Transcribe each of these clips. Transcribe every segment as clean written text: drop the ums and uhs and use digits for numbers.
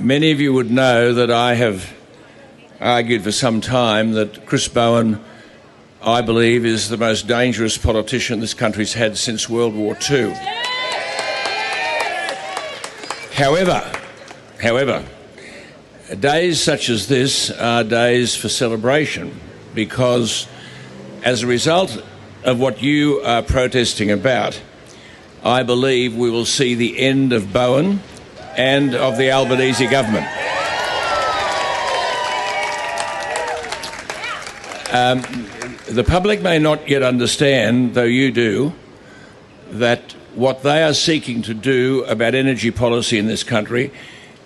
Many of you would know that I have argued for some time that Chris Bowen, I believe, is the most dangerous politician this country's had since World War II. However, days such as this are days for celebration, because as a result of what you are protesting about, I believe we will see the end of Bowen and of the Albanese government. The public may not yet understand, though you do, that what they are seeking to do about energy policy in this country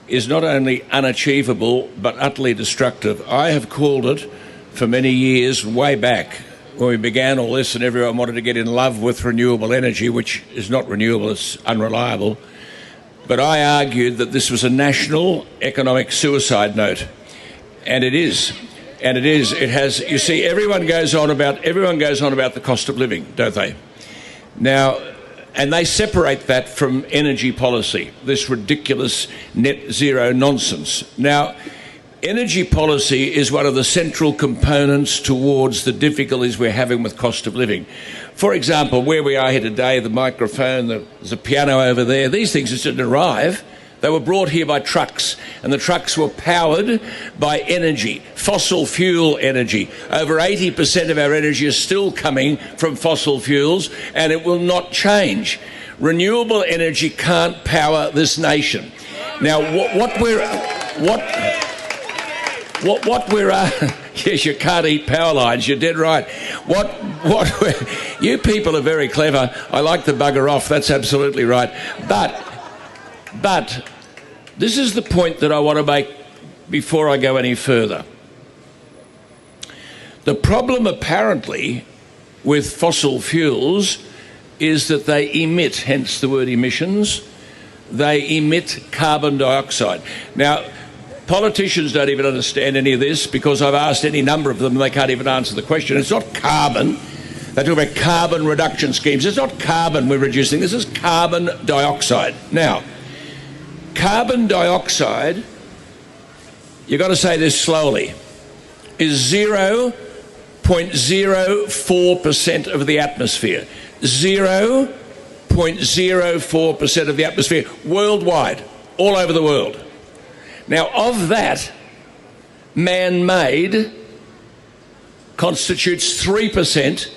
is not only unachievable but utterly destructive. I have called it for many years, way back when we began all this and everyone wanted to get in love with renewable energy, which is not renewable, it's unreliable. But I argued that this was a national economic suicide note, and it is. And it is. It has. You see, everyone goes on about the cost of living, don't they? Now, and they separate that from energy policy. This ridiculous net zero nonsense. Now, energy policy is one of the central components towards the difficulties we're having with cost of living. For example, where we are here today, the microphone, there's a piano over there, these things just didn't arrive. They were brought here by trucks, and the trucks were powered by energy, fossil fuel energy. Over 80% of our energy is still coming from fossil fuels, and it will not change. Renewable energy can't power this nation. Now, what we're yes, you can't eat power lines, you're dead right. You people are very clever. I like the bugger off, that's absolutely right. But this is the point that I want to make before I go any further. The problem apparently with fossil fuels is that they emit, hence the word emissions, they emit carbon dioxide. Now, politicians don't even understand any of this, because I've asked any number of them and they can't even answer the question. It's not carbon. They talk about carbon reduction schemes. It's not carbon we're reducing. This is carbon dioxide. Now, carbon dioxide, you've got to say this slowly, is 0.04% of the atmosphere. 0.04% of the atmosphere worldwide, all over the world. Now, of that, man-made constitutes 3%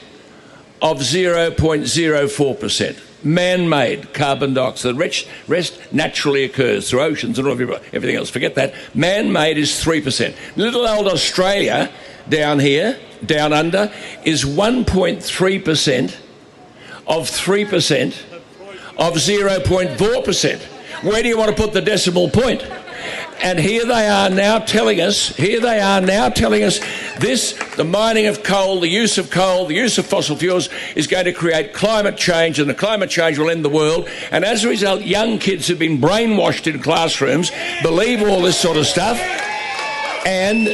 of 0.04%. Man-made carbon dioxide. The rest naturally occurs through oceans and everything else. Forget that. Man-made is 3%. Little old Australia down here, down under, is 1.3% of 3% of 0.4%. Where do you want to put the decimal point? And here they are now telling us, the mining of coal, the use of fossil fuels is going to create climate change, and the climate change will end the world. And as a result, young kids have been brainwashed in classrooms, believe all this sort of stuff, and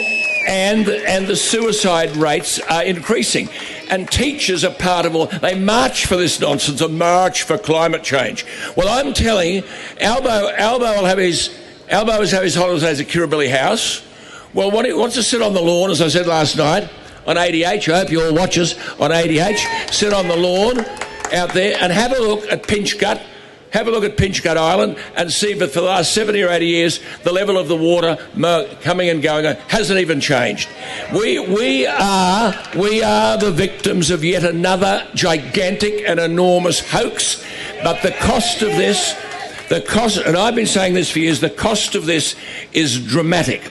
the suicide rates are increasing. And teachers are part of all. They march for this nonsense, a march for climate change. Well, I'm telling you, Albo will have his holidays at Kirribilli House. Well, he wants to sit on the lawn, as I said last night, on ADH. I hope you all watch us on ADH. Sit on the lawn out there and have a look at Pinchgut. Have a look at Pinchgut Island and see that for the last 70 or 80 years, the level of the water coming and going hasn't even changed. We are the victims of yet another gigantic and enormous hoax. But the cost of this, and I've been saying this for years, the cost of this is dramatic.